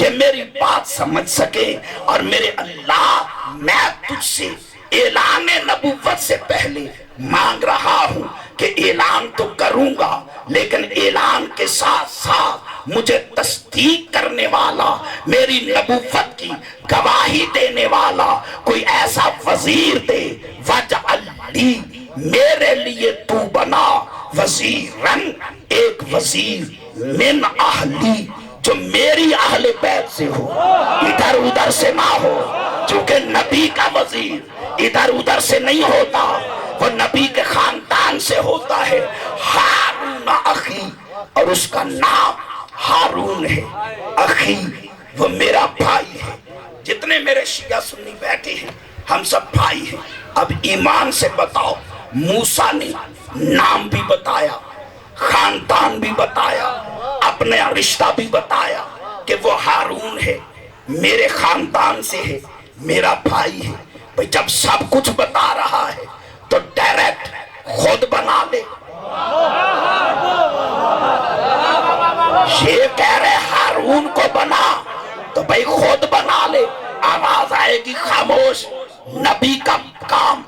یہ میری بات سمجھ سکے اور میرے اللہ میں تجھ سے اعلان نبوت سے پہلے مانگ رہا ہوں کہ اعلان تو کروں گا لیکن اعلان کے ساتھ ساتھ مجھے تصدیق کرنے والا، میری نبوت کی گواہی دینے والا کوئی ایسا وزیر دے۔ وجعل لی، میرے لیے تو بنا وزیرن، ایک وزیر من اہلی، جو میری اہل بیت سے ہو، ادھر ادھر سے نہ ہو، چونکہ نبی کا وزیر ادھر ادھر سے نہیں ہوتا، وہ نبی کے خاندان سے ہوتا ہے۔ ہارون اخی، اور اس کا نام ہارون ہے، اخی وہ میرا بھائی ہے۔ جتنے میرے شیعہ سنی بیٹھے ہیں ہم سب بھائی ہیں۔ اب ایمان سے بتاؤ، موسیٰ نے نام بھی بتایا، خاندان بھی بتایا، اپنے رشتہ بھی بتایا کہ وہ ہارون ہے، میرے خاندان سے ہے، میرا بھائی ہے۔ بھئی جب سب کچھ بتا رہا ہے تو ڈائریکٹ خود بنا لے۔ یہ کہہ رہے ہارون کو بنا تو بھئی خود بنا لے۔ آواز آئے گی خاموش۔ نبی کا کام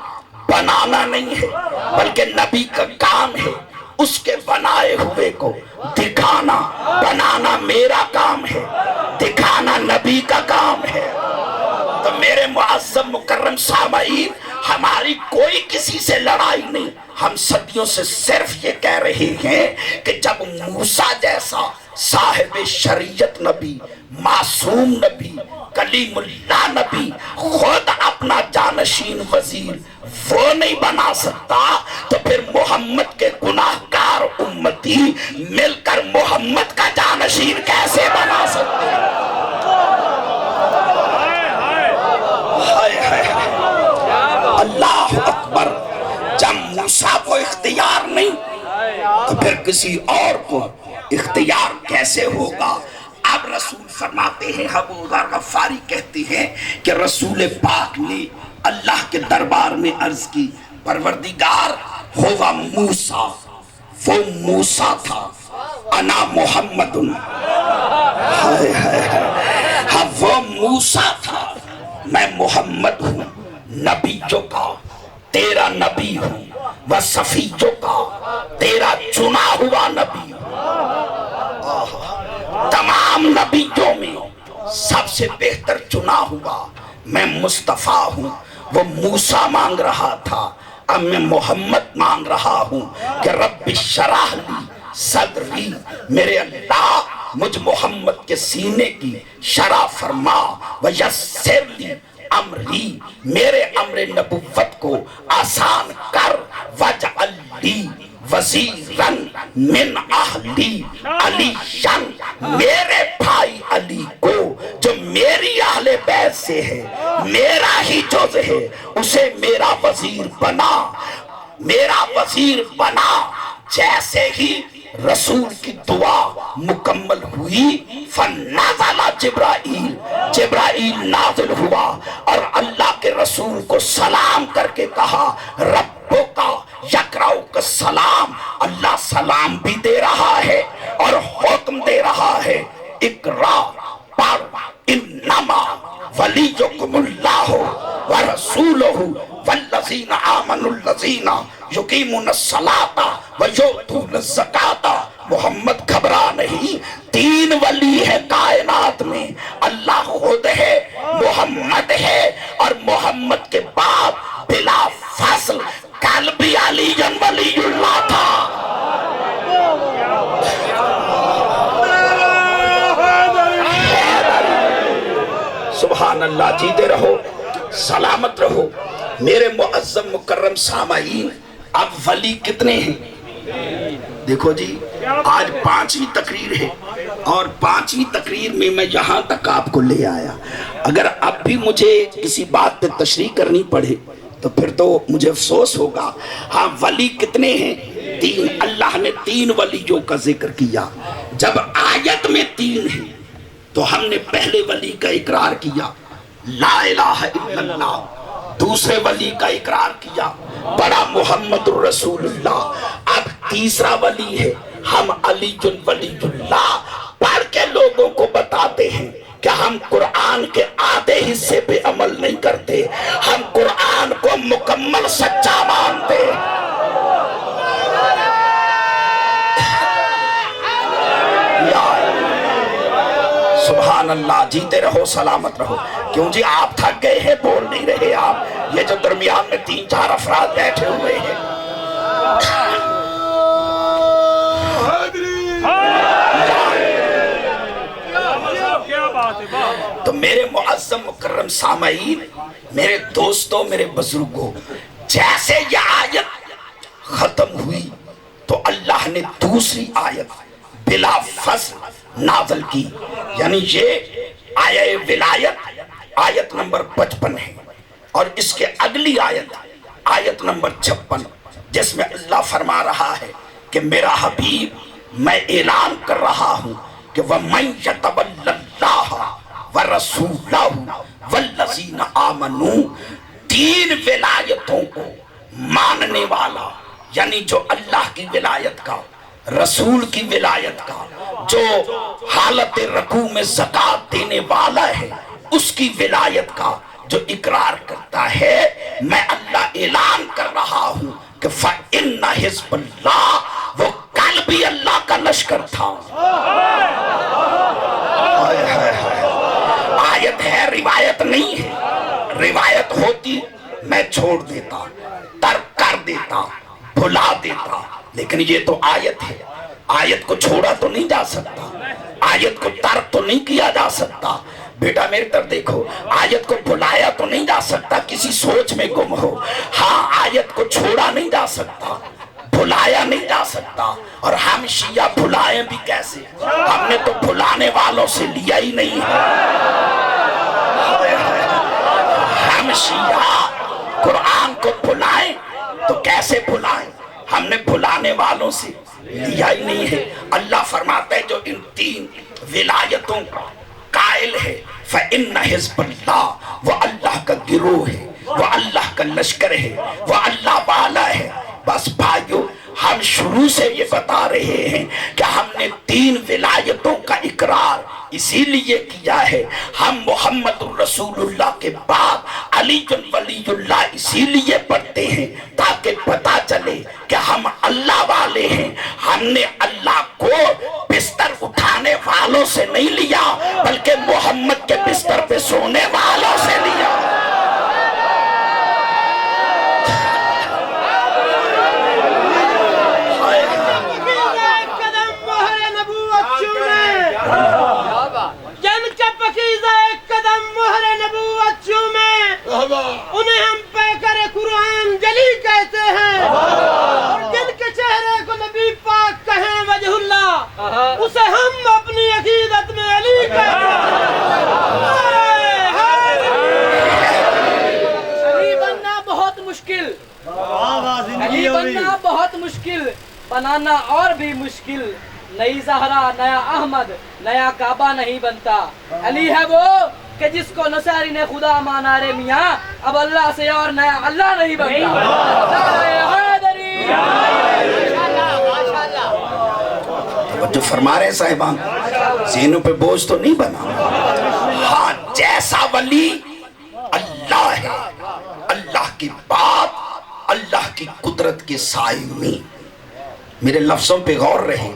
بنانا نہیں ہے بلکہ نبی کا کام ہے اس کے بنائے ہوئے کو دکھانا۔ بنانا میرا کام ہے، دکھانا نبی کا کام ہے۔ تو میرے معظم مکرم سامعین، ہماری کوئی کسی سے لڑائی نہیں، ہم صدیوں سے صرف یہ کہہ رہے ہیں کہ جب موسیٰ جیسا صاحب شریعت نبی، معصوم نبی، کلیم اللہ نبی خود اپنا جانشین وزیر وہ نہیں بنا سکتا تو پھر محمد کے گناہگار امتی مل کر محمد کا جانشین کیسے بنا سکتے ہیں؟ اللہ اکبر۔ جب موسیٰ کو اختیار نہیں تو پھر کسی اور کو اختیار کیسے ہوگا؟ اب رسول فرماتے ہیں، ابو ذر غفاری کہتے ہیں کہ رسول پاک نے اللہ کے دربار میں عرض کی، پروردگار ہوا موسیٰ، وہ موسیٰ تھا، انا محمد، ہاں وہ موسیٰ تھا، میں محمد ہوں، نبیوں کا تیرا نبی ہوں، وہ صفیوں کا تیرا چنا ہوا نبی ہوں۔ تمام نبیوں میں سب سے بہتر چنا ہوا میں مصطفیٰ ہوں۔ وہ موسیٰ مانگ رہا تھا، اب میں محمد مانگ رہا ہوں کہ رب اشرح لی صدری، میرے اللہ مجھ محمد کے سینے کی شرح فرما، ویسر لی امری، میرے امر نبوت کو آسان کر، وجعل لی وزیرن من اہلی علی شن، میرے بھائی علی کو جو میری اہل بیت سے ہے، میرا ہی جز ہے، اسے میرا وزیر بنا، میرا وزیر بنا۔ جیسے ہی رسول کی دعا مکمل ہوئی، فنزل جبرائیل، جبرائیل نازل ہوا اور اللہ کے رسول کو سلام کر کے کہا، ربوں کا یقرأ کا سلام، اللہ سلام بھی دے رہا ہے اور حکم دے رہا ہے، اقرا پڑھ، انما ولیکم اللہ ورسولہ والذین آمنوا الذین یقیمون الصلاۃ ویؤتون الزکاۃ۔ محمد گھبرا نہیں، تین ولی ہے کائنات میں، اللہ خود ہے، محمد ہے، اور محمد کے بعد بلا فاصل قلبی علی ولی اللہ تھا۔ سبحان اللہ، جیتے رہو، سلامت رہو میرے معظم مکرم سامعین۔ اب ولی کتنے ہیں؟ دیکھو جی، آج 5ویں تقریر ہے اور 5ویں تقریر میں میں یہاں تک آپ کو لے آیا۔ اگر اب بھی مجھے کسی بات پہ تشریح کرنی پڑے تو پھر تو مجھے افسوس ہوگا۔ ہاں، ولی کتنے ہیں؟ 3۔ اللہ نے 3 ولیوں کا ذکر کیا۔ جب آیت میں 3 ہیں تو ہم نے پہلے ولی کا اقرار کیا، لا الہ الا اللہ، دوسرے ولی کا اقرار کیا، بڑا محمد الرسول اللہ۔ اب تیسرا ولی ہے، ہم علی ولی اللہ پڑھ کے لوگوں کو بتاتے ہیں کہ ہم قرآن کے آدھے حصے پہ عمل نہیں کرتے، ہم قرآن کو مکمل سچا مانتے۔ سبحان اللہ، جیتے رہو سلامت رہو۔ کیوں جی آپ تھک گئے ہیں، بول نہیں رہے آپ؟ یہ جو درمیان میں 3-4 افراد بیٹھے ہوئے ہیں، تو میرے معظم مکرم سامعین، میرے دوستوں، میرے بزرگوں، جیسے یہ آیت ختم ہوئی تو اللہ نے دوسری آیت بلا فصل نازل کی، یعنی یہ آیہ ولایت آیت نمبر 55 ہے، اور اس کے اگلی آیت آیت نمبر 56، جس میں اللہ فرما رہا ہے کہ میرا حبیب میں اعلان کر رہا ہوں کہ وَمَن يَتَوَلَّ اللَّهَ وَرَسُولَهُ وَالَّذِينَ آمَنُوا، 3 ولایتوں کو ماننے والا، یعنی جو اللہ کی ولایت کا، رسول کی ولایت کا، جو حالت رکوع میں زکوٰۃ دینے والا ہے اس کی ولایت کا جو اقرار کرتا ہے، میں اللہ اعلان کر رہا ہوں کہ فَإِنَّ حِزْبَ اللَّهِ، وہ کل بھی اللہ کا لشکر تھا۔ آیت ہے، روایت نہیں ہے۔ روایت ہوتی میں چھوڑ دیتا، ترک کر دیتا، بھلا دیتا، لیکن یہ تو آیت ہے، آیت کو چھوڑا تو نہیں جا سکتا، آیت کو ترک تو نہیں کیا جا سکتا۔ بیٹا میری طرف دیکھو، آیت کو بھلایا تو نہیں جا سکتا، کسی سوچ میں گم ہو۔ ہاں، آیت کو چھوڑا نہیں جا سکتا، بھلایا نہیں جا سکتا، اور ہم شیعہ بھلائیں بھی کیسے؟ ہم نے تو بھلانے والوں سے لیا ہی نہیں ہے۔ ہم شیعہ قرآن کو بھلائیں تو کیسے بھلائیں؟ ہم نے بھلانے والوں سے لیا ہی نہیں ہے۔ اللہ فرماتا ہے جو ان 3 ولایتوں کا قائل ہے، فَإِنَّ حِزْبَ اللَّهِ، وہ اللہ کا گروہ ہے، وہ اللہ کا لشکر ہے، وہ اللہ والا ہے۔ بس بھائیو، ہم شروع سے یہ بتا رہے ہیں کہ ہم نے 3 ولایتوں کا اقرار اسی لیے کیا ہے، ہم محمد الرسول اللہ کے بعد علی ولی اللہ اسی لیے پڑھتے ہیں تاکہ پتہ چلے کہ ہم اللہ والے ہیں۔ ہم نے اللہ کو بستر اٹھانے والوں سے نہیں لیا، بلکہ محمد کے بستر پہ سونے والوں سے لیا۔ انہیں ہم پیکر قرآن جلی کہتے ہیں، اور جن کے چہرے کو نبی پاک کہیں وجہ اللہ، اسے ہم اپنی عقیدت میں علی کہتے ہیں۔ علی بننا بہت مشکل، علی بننا بہت مشکل، بنانا اور بھی مشکل۔ نئی زہرا، نیا احمد، نیا کعبہ نہیں بنتا۔ علی ہے وہ کہ جس کو نصاری نے خدا مانا رے میاں، اب اللہ سے اور نیا اللہ نہیں بنتا۔ جو فرما رہے صاحبان، ذہنوں پہ بوجھ تو نہیں بنا۔ ہاں، جیسا ولی اللہ ہے، اللہ کی بات، اللہ کی قدرت کے سائے میں۔ میرے لفظوں پہ غور رہے،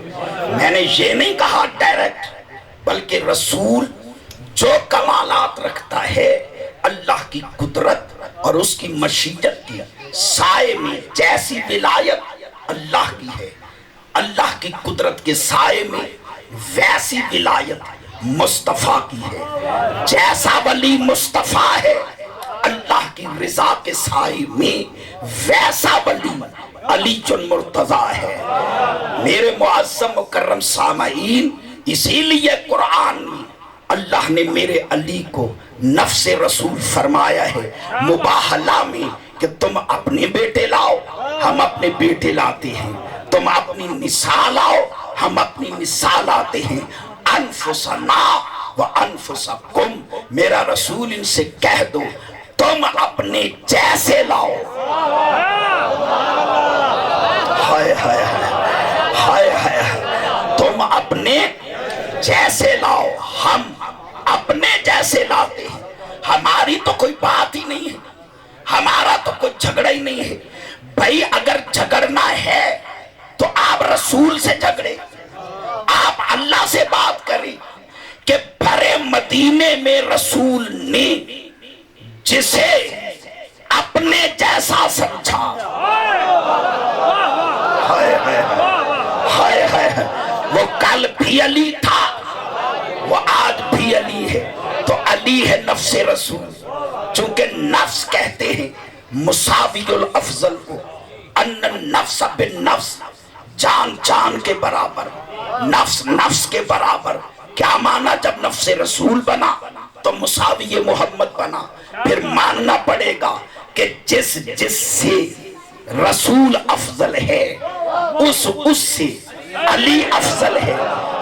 میں نے یہ نہیں کہا ڈائریکٹ، بلکہ رسول جو کمالات رکھتا ہے اللہ کی قدرت اور اس کی مشیت کی سائے میں، جیسی ولایت اللہ کی ہے، اللہ کی قدرت کے سائے میں ویسی ولایت مصطفیٰ کی ہے۔ جیسا ولی مصطفیٰ ہے اللہ کی رضا کے سائے میں، ویسا ولی علی مرتضیٰ ہے۔ میرے معظم مکرم سامعین، اسی لیے قرآن میں اللہ نے میرے علی کو نفس رسول فرمایا ہے مباہلہ میں کہ تم اپنے بیٹے لاؤ، ہم اپنے بیٹے لاتے ہیں، تم اپنی نساء لاؤ، ہم اپنی نساء لاتے ہیں، انفسنا و انفسکم، میرا رسول ان سے کہہ دو تم اپنے جیسے لاؤ۔ ہائے ہائے ہائے ہائے، تم اپنے جیسے لاؤ، ہم اپنے जैसे लाते हैं। हमारी तो कोई बात ही नहीं है, हमारा तो कोई झगड़ा ही नहीं है। भाई अगर झगड़ना है तो आप रसूल से झगड़े, आप अल्लाह से बात करें कि भरे मदीने में रसूल ने जिसे अपने जैसा समझा, हाय हाय हाय हाय, वो कल भी अली था, वो आज भी अली है। तो अली है नफ्स रसूल। चूंकि नफ्स कहते हैं मुसावियुल अफजल को, अन्न नफ्स बिन नफ्स, जान जान के बराबर, नफ्स नफ्स के बराबर। क्या माना जब नफ्स रसूल बना तो मुसावी मोहम्मद बना। फिर मानना पड़ेगा कि जिस जिससे रसूल अफजल है उससे अली अफजल है।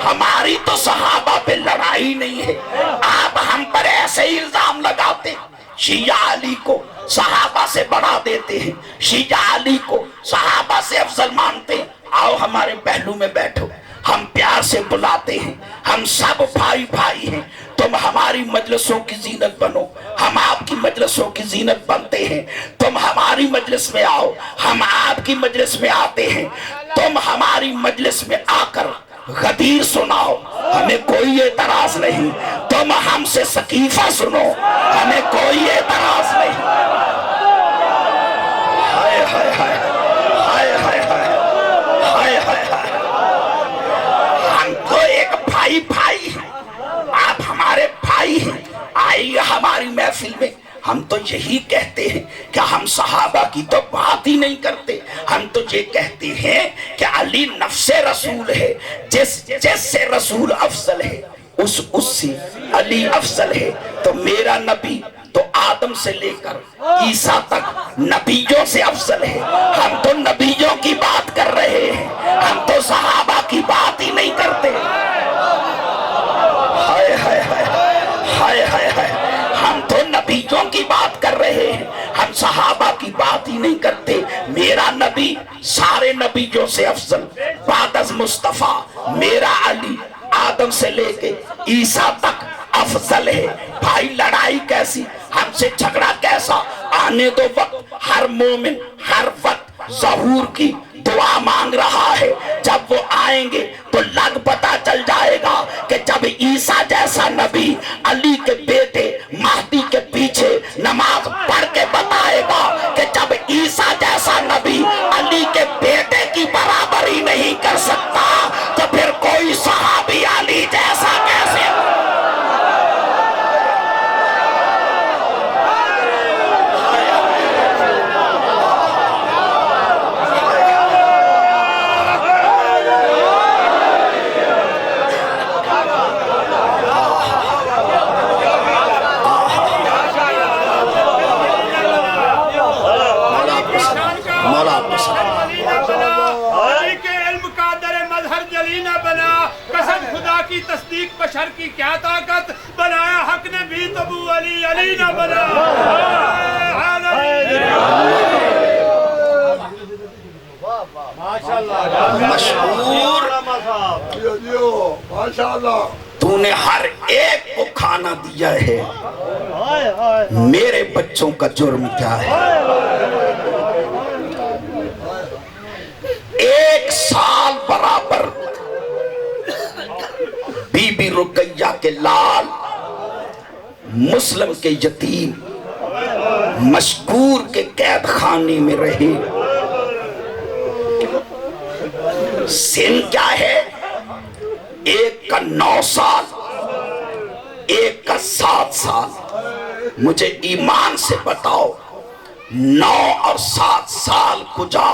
हमारी तो सहाबा पे लड़ाई नहीं है। आप हम पर ऐसे ही इल्जाम लगाते, शिया अली को सहाबा से बढ़ा देते हैं, शिया अली को सहाबा से अफजल मानते हैं। आओ हमारे पहलू में बैठो, हम प्यार से बुलाते हैं, हम सब भाई भाई हैं। तुम हमारी मजलिसों की जीनत बनो, हम आपकी मजलिसों की जीनत बनते हैं। तुम हमारी मजलिस में आओ, हम आपकी मजलिस में आते हैं। तुम हमारी मजलिस में आकर गदीर सुनाओ, हमें कोई एतराज नहीं। तुम हमसे सकीफा सुनो, हमें कोई एतराज नहीं। हाय हाय हाय हाय हाय हाय हाय हाय। हम तो एक भाई भाई हैं, आप हमारे भाई हैं। आइए हमारी महफिल में। हम तो यही कहते हैं कि हम सहाबा की तो बात ही नहीं करते। हम तो ये कहते हैं कि अली नफ्से रसूल है, जिससे रसूल अफजल है उससे अली अफजल है। तो मेरा नबी तो आदम से लेकर ईसा तक नबियों से अफजल है। हम तो नबियों की बात कर रहे हैं, हम तो सहाबा की बात ही नहीं करते। हाय हाय हाय हाय हाय हाय, हम तो नबियों की बात कर रहे हैं, हम सहाबा की बात ही नहीं करते। मेरा नबी सारे नबियों से अफजल, बादस मुस्तफा मेरा अली आदम से लेके ईसा तक अफजल है। भाई लड़ाई कैसी, हमसे झगड़ा कैसा, आने दो वक्त। हर मोमिन हर वक्त ज़हूर की दुआ मांग रहा है। जब वो आएंगे तो लग पता चल जाएगा कि जब ईसा जैसा नबी अली के बेटे महदी के पीछे नमाज पढ़ के बताएगा कि जब ईसा जैसा नबी अली के बेटे की बराबरी नहीं कर सकता तो फिर कोई सहाबी अली जैसा कैसे। तस्दीक बशर की क्या ताकत, बनाया हक ने भी तबू अली अली ना बना। मशहूर तूने हर एक को खाना दिया है, मेरे बच्चों का जुर्म क्या है। एक साल बराबर बीबी रुकैया के लाल, मुस्लिम के यतीम, मशकूर के कैद खाने में रहे। सिन क्या है, एक का 9 साल, एक का 7 साल। मुझे ईमान से बताओ 9 और 7 साल गुजा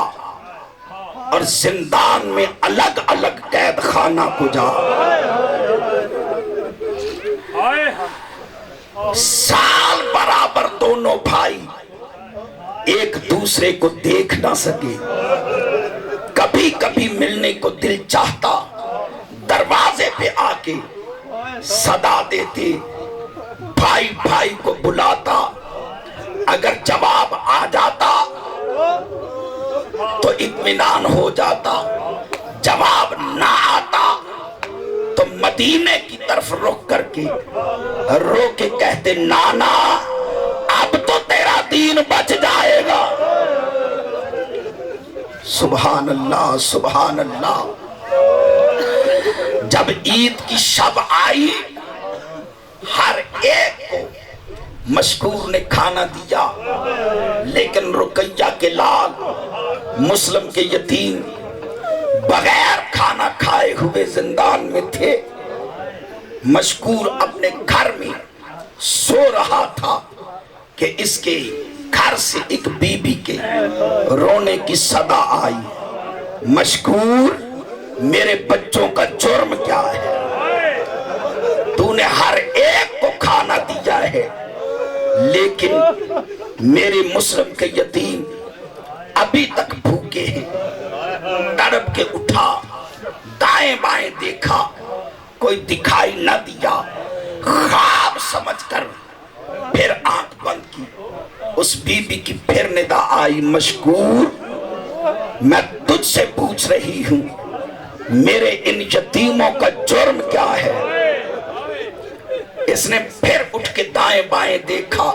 और जिंदान में अलग अलग कैद खाना गुजा। साल बराबर दोनों भाई एक दूसरे को देख ना सके। कभी कभी मिलने को दिल चाहता, दरवाजे पे आके सदा देते, भाई भाई को बुलाता। अगर जवाब आ जाता तो इत्मीनान हो जाता, जवाब ना आता तो मदीने की तरफ रुख करके रो के कहते नाना अब तो तेरा दीन बच जाएगा। सुभान अल्लाह सुभान अल्लाह। जब ईद की शब आई हर एक को मशकूर ने खाना दिया, लेकिन रुकैया के लाल मुस्लिम के यतीम बगैर खाना खाए हुए जिंदान में थे। मशकूर अपने घर में सो रहा था कि इसके घर से एक बीबी के रोने की सदा आई। मशकूर मेरे बच्चों का जुर्म क्या है? तूने हर एक को खाना दिया है, लेकिन मेरे मुस्लिम के यतीम अभी तक भूखे हैं। तड़प के उठा, दाएं बाएं देखा, कोई दिखाई न दिया। ख्वाब समझकर फिर आंख बंद की। उस बीबी की फिर निदा आई, मशकूर मैं तुझसे पूछ रही हूं मेरे इन यतीमों का जुर्म क्या है? इसने फिर उठ के दाएं बाएं देखा,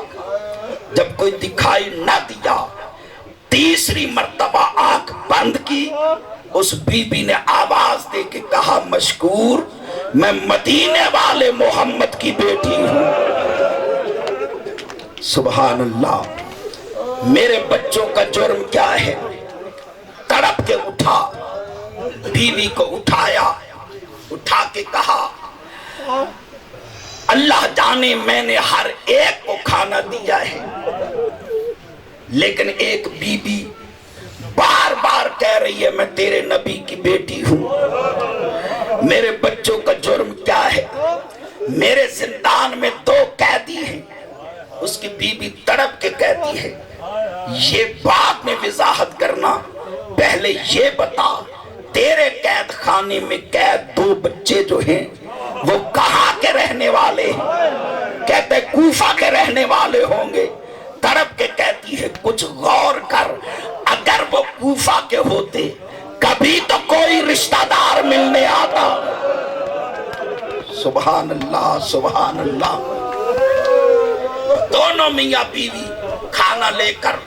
जब कोई दिखाई न दिया तीसरी मर्तबा आंख बंद की। उस बीबी ने आवाज दे के कहा, मशकूर मैं मदीने वाले मोहम्मद की बेटी हूं। सुभान अल्लाह। मेरे बच्चों का जुर्म क्या है? तड़प के उठा, बीवी को उठाया, उठा के कहा, अल्लाह जाने मैंने हर एक को खाना दिया है, लेकिन एक बीबी बार बार कह रही है मैं तेरे नबी की बेटी हूं। मेरे बच्चों का जुर्म क्या है? मेरे जिंदान में 2 कैदी हैं। उसकी बीबी तड़प के कहती है, ये बात में वजाहत करना, पहले ये बता तेरे कैद खाने में कैद 2 बच्चे जो हैं वो कहाँ के रहने वाले हैं? कहते कूफा के रहने वाले होंगे। तड़प के कहती है, कुछ गौर कर, अगर वो कूफा के होते कभी तो कोई रिश्तेदार मिलने आता। सुभान अल्लाह सुभान अल्लाह। दोनों मियां बीवी खाना लेकर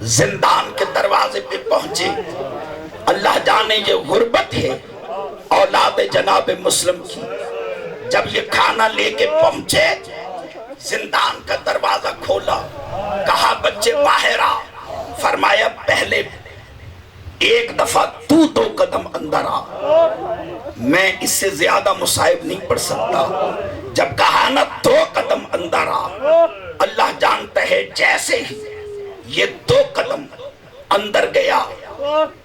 जिंदान के दरवाजे पे पहुंचे। अल्लाह जाने ये गुर्बत है औलाद जनाब मुस्लिम की। जब ये खाना लेके पहुंचे, जिंदान का दरवाजा खोला, कहा बच्चे बाहर आ। फरमाया पहले एक दफा तू 2 कदम अंदर आ, मैं इससे ज्यादा मुसाहिब नहीं पढ़ सकता। जब कहा ना 2 कदम अंदर आ, अल्लाह जानता है जैसे ही ये 2 कदम अंदर गया,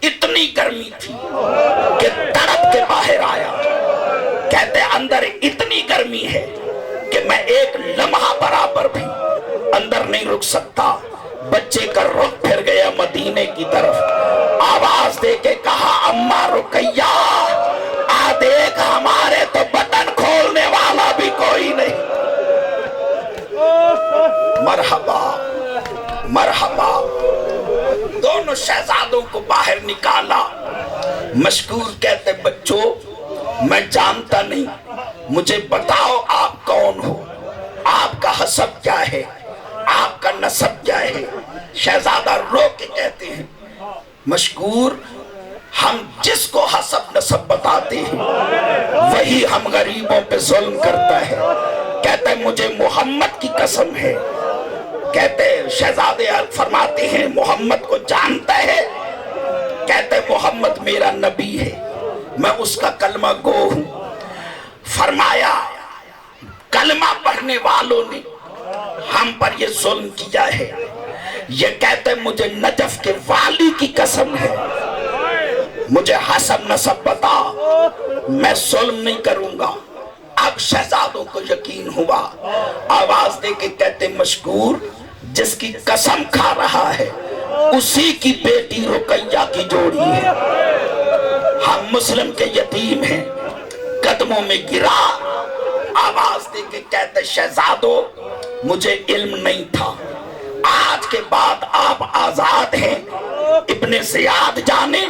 इतनी गर्मी थी कि तड़प के बाहर आया। कहते अंदर इतनी गर्मी है कि मैं एक लम्हा बराबर भी अंदर नहीं रुक सकता। बच्चे का रुख फिर गया मदीने की तरफ। आवाज दे के कहा, अम्मा रुकैया आ देख, हमारे तो बटन खोलने वाला भी कोई नहीं। मरहबा मरहबा। दोनों शहजादों को बाहर निकाला। मशकूर कहते बच्चों मैं जानता नहीं, मुझे बताओ आप कौन हो, आपका हसब क्या है, आपका नसब क्या है? शहजादा रो के कहते हैं, मशकूर हम जिसको हसब नसब बताते हैं वही हम गरीबों पे जुल्म करता है। कहते मुझे मोहम्मद की कसम है। कहते शहजादे फरमाते हैं मोहम्मद को जानता है? कहते मोहम्मद मेरा नबी है, मैं उसका कलमा गो हूं। फरमाया कलमा पढ़ने वालों ने हम पर ये जुल्म किया है। ये कहते मुझे नजफ के वाली की कसम है, मुझे हसब नसब बता, मैं जुल्म नहीं करूंगा। अब शहजादों को यकीन हुआ। आवाज दे के कहते मशकूर जिसकी कसम खा रहा है उसी की बेटी रुकैया की जोड़ी है। हम मुस्लिम के यतीम हैं। कदमों में गिरा, आवाज दे के कहते शहजादों मुझे इल्म नहीं था, आज के बाद आप आजाद हैं। इब्ने ज़ियाद जाने,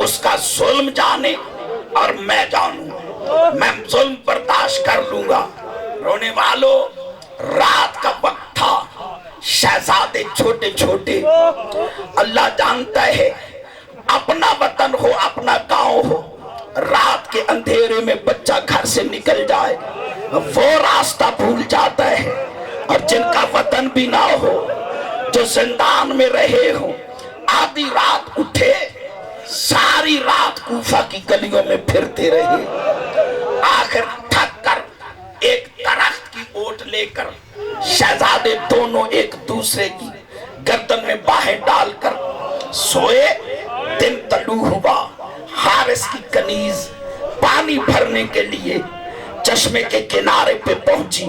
उसका जुल्म जाने और मैं जानूं। मैं जुल्म बर्दाश्त कर लूंगा। रोने वालों, रात का वक्त था, शहजादे छोटे छोटे, अल्लाह जानता है अपना वतन हो, अपना गांव हो, रात के अंधेरे में बच्चा घर से निकल जाए, वो रास्ता भूल जाता है। और जिनका वतन भी ना हो, जो जिंदान में रहे हो, आधी रात उठे, सारी रात कूफा की गलियों में फिरते रहे, आखिर थक कर एक दरख्त की ओट लेकर शहजादे दोनों एक दूसरे की गर्दन में बाहें डालकर सोए। दिन तलू हुआ, हारिस की कनीज पानी भरने के लिए चश्मे के किनारे पे पहुंची,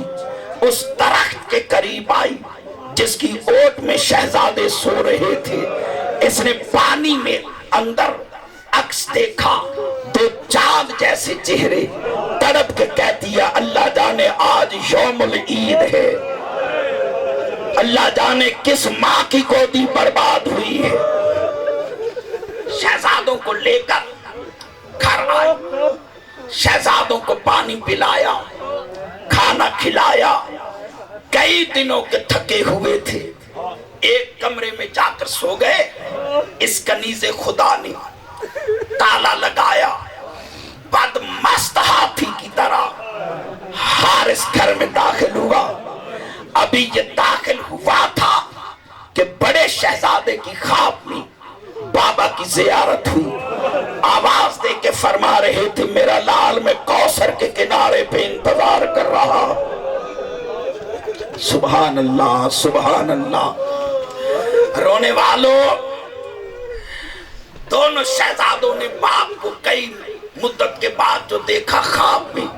उस दरख्त के करीब आई जिसकी ओट में शहजादे सो रहे थे। इसने पानी में अंदर अक्स देखा, दो चांद जैसे चेहरे, तड़प के कह दिया अल्लाह जाने आज यौमुल ईद है, अल्लाह जाने किस माँ की गोदी बर्बाद हुई है। शहजादों को लेकर घर आए, शहजादों को पानी पिलाया, खाना खिलाया, कई दिनों के थके हुए थे, एक कमरे में जाकर सो गए। इस कनीज़े खुदा ने ताला लगाया, बदमस्त हाथी की तरह हारिस घर में दाखिल हुआ। अभी ये दाखिल हुआ था कि बड़े शहजादे की ख्वाब में बाबा की जियारत हुई। आवाज दे के फरमा रहे थे मेरा लाल मैं कौसर के किनारे पे इंतजार कर रहा। सुभान अल्लाह, सुभान अल्लाह। रोने वालों, दोनों शहजादों ने बाप को कई मुद्दत के बाद जो देखा ख्वाब में,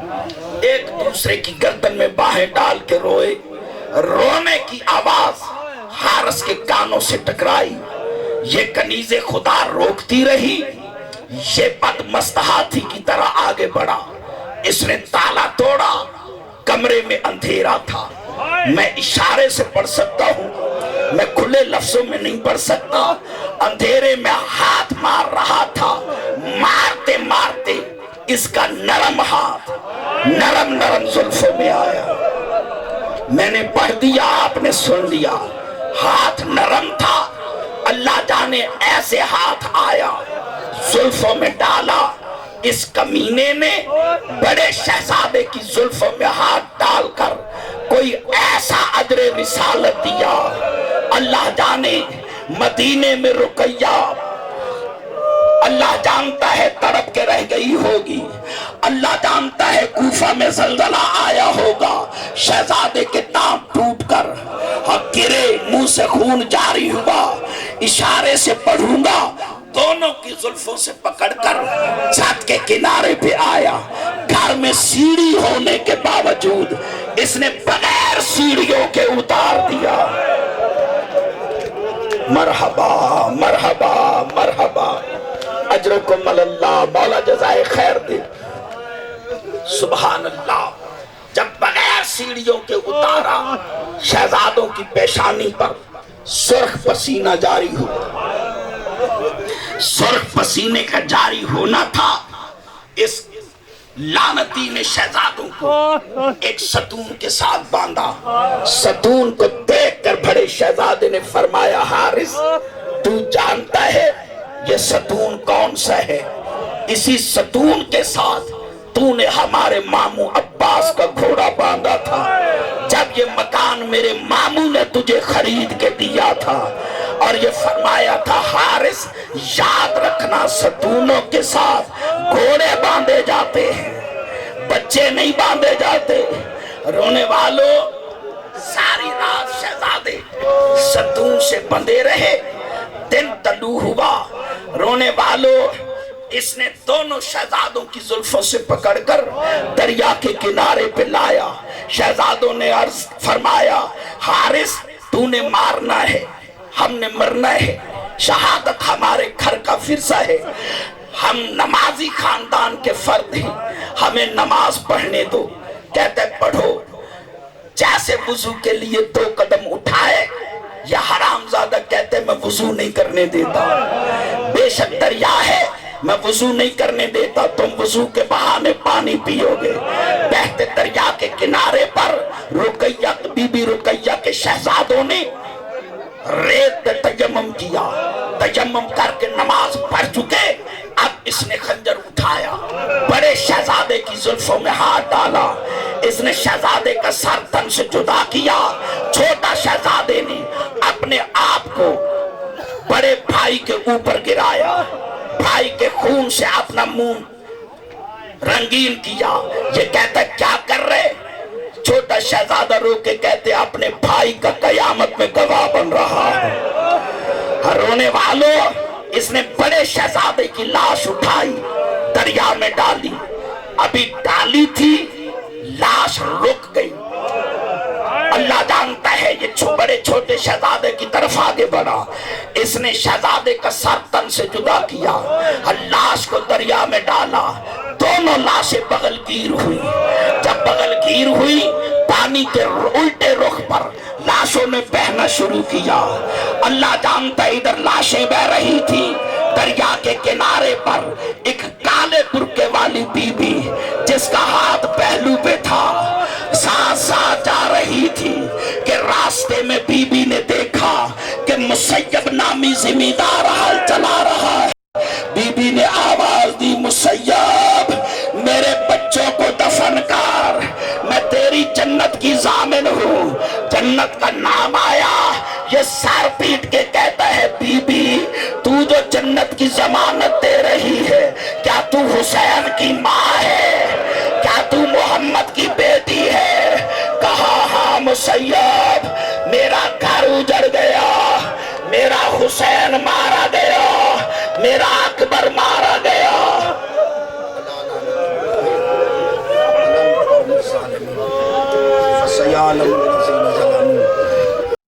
एक दूसरे की गर्दन में बाहें डाल के रोए। रोने की आवाज हारिस के कानों से टकराई। ये कनीज़े खुदा रोकती रही, ये बदमस्त हाथी की तरह आगे बढ़ा। इसने ताला तोड़ा, कमरे में अंधेरा था। मैं इशारे से पढ़ सकता हूँ, मैं खुले लफ्जों में नहीं पढ़ सकता। अंधेरे में हाथ मार रहा था, मारते मारते इसका नरम हाथ नरम नरम जुल्फों में आया। मैंने पढ़ दिया, आपने सुन लिया। हाथ नरम था, अल्लाह जाने ऐसे हाथ आया, जुल्फों में डाला। इस कमीने ने बड़े शहजादे की जुल्फों में हाथ डालकर कोई ऐसा अजरे रिसालत दिया, अल्लाह जाने मदीने में रुकैया अल्लाह जानता है तड़प के रह गई होगी, अल्लाह जानता है कूफा में जलजला आया होगा। शहजादे के दांत टूटकर गिरे, मुंह से खून जारी हुआ। इशारे से पढ़ूंगा, दोनों की जुल्फों से पकड़कर छत के किनारे पे आया। घर में सीढ़ी होने के बावजूद इसने बगैर सीढ़ियों के उतार दिया। मरहबा मरहबा मरहबा, अजरकुम अल्लाह, मौला जज़ाए खैर दे। सुभान अल्लाह। जब बगैर सीढ़ियों के उतारा, शहजादों की पेशानी पर सुर्ख पसीना जारी हुआ। सुर्ख पसीने का जारी होना था। इस लानती ने शहजादों को एक सतून के साथ बांधा। सतून को देखकर बड़े शहजादे ने फरमाया, हारिस तू जानता है ये सतून कौन सा है? इसी सतून के साथ तूने हमारे मामू अब्बास का घोड़ा बांधा था जब ये मकान मेरे मामू ने तुझे खरीद के दिया था। और ये फरमाया था, हारिस याद रखना, सतूनों के साथ घोड़े बांधे जाते हैं, बच्चे नहीं बांधे जाते। रोने वालों, सारी रात शहजादे सतून से बंधे रहे। दिन तलू हुआ। रोने वालों, इसने दोनों शहजादों की जुल्फों से पकड़कर दरिया के किनारे पे लाया। शहजादों ने अर्ज फरमाया, हारिस तूने मारना है, हमने मरना है, शहादत हमारे घर का फिरसा है, हम नमाजी खानदान के फर्द हैं, हमें नमाज पढ़ने दो। कहते पढ़ो। जैसे वुजू के लिए 2 कदम उठाए, या हरामजादा कहते मैं वुजू नहीं करने देता। बेशक दरिया है, میں وضو نہیں کرنے دیتا، تم وضو کے بہانے پانی پیو گے۔ بہتے دریا کے کنارے پر رقیہ بی بی رقیہ کے شہزادوں نے ریت پہ تیمم کیا، تیمم کر کے نماز پڑھ چکے۔ اب اس نے خنجر اٹھایا، بڑے شہزادے کی زلفوں میں ہاتھ ڈالا، اس نے شہزادے کا سر تن سے جدا کیا۔ چھوٹا شہزادے نے اپنے آپ کو بڑے بھائی کے اوپر گرایا، بھائی کے خون سے اپنا منہ رنگین کیا۔ یہ کہتا ہے کیا کر رہے؟ چھوٹا شہزادہ رو کے کہتے اپنے بھائی کا قیامت میں گواہ بن رہا ہے۔ رونے والوں، اس نے بڑے شہزادے کی لاش اٹھائی، دریا میں ڈالی، ابھی ڈالی تھی لاش رک گئی۔ اللہ جانتا ہے یہ بڑے چھوٹے شہزادے کی طرف آگے بڑھا، اس نے شہزادے کا سر تن سے جدا کیا، لاش کو دریا میں ڈالا، دونوں لاشیں بغل گیر ہوئی۔ جب بغل گیر ہوئی، پانی کے الٹے رخ پر لاشوں نے بہنا شروع کیا۔ اللہ جانتا ہے ادھر لاشیں بہ رہی تھی، دریا کے کنارے پر ایک کالے برقعے والی بی بی جس کا ہاتھ پہلو پہ تھا ساتھ ساتھ جا رہی تھی کہ راستے میں بی بی نے دیکھا کہ مسیب نامی زمیندار حل چلا رہا ہے۔ بی بی نے آواز دی، مسیب میرے بچوں کو دفن کر، میں تیری جنت کی ضامن ہوں۔ جنت کا نام آیا، یہ سر پیٹ کے کہتا ہے بی بی تو جو جنت کی ضمانت دے رہی ہے، کیا تو حسین کی ماں ہے؟ کیا تو محمد کی بیٹی ہے؟ کہا ہاں مسیب، میرا گھر اجڑ گیا، میرا حسین مارا گیا، میرا اکبر مارا گیا۔ فسيعلم الذين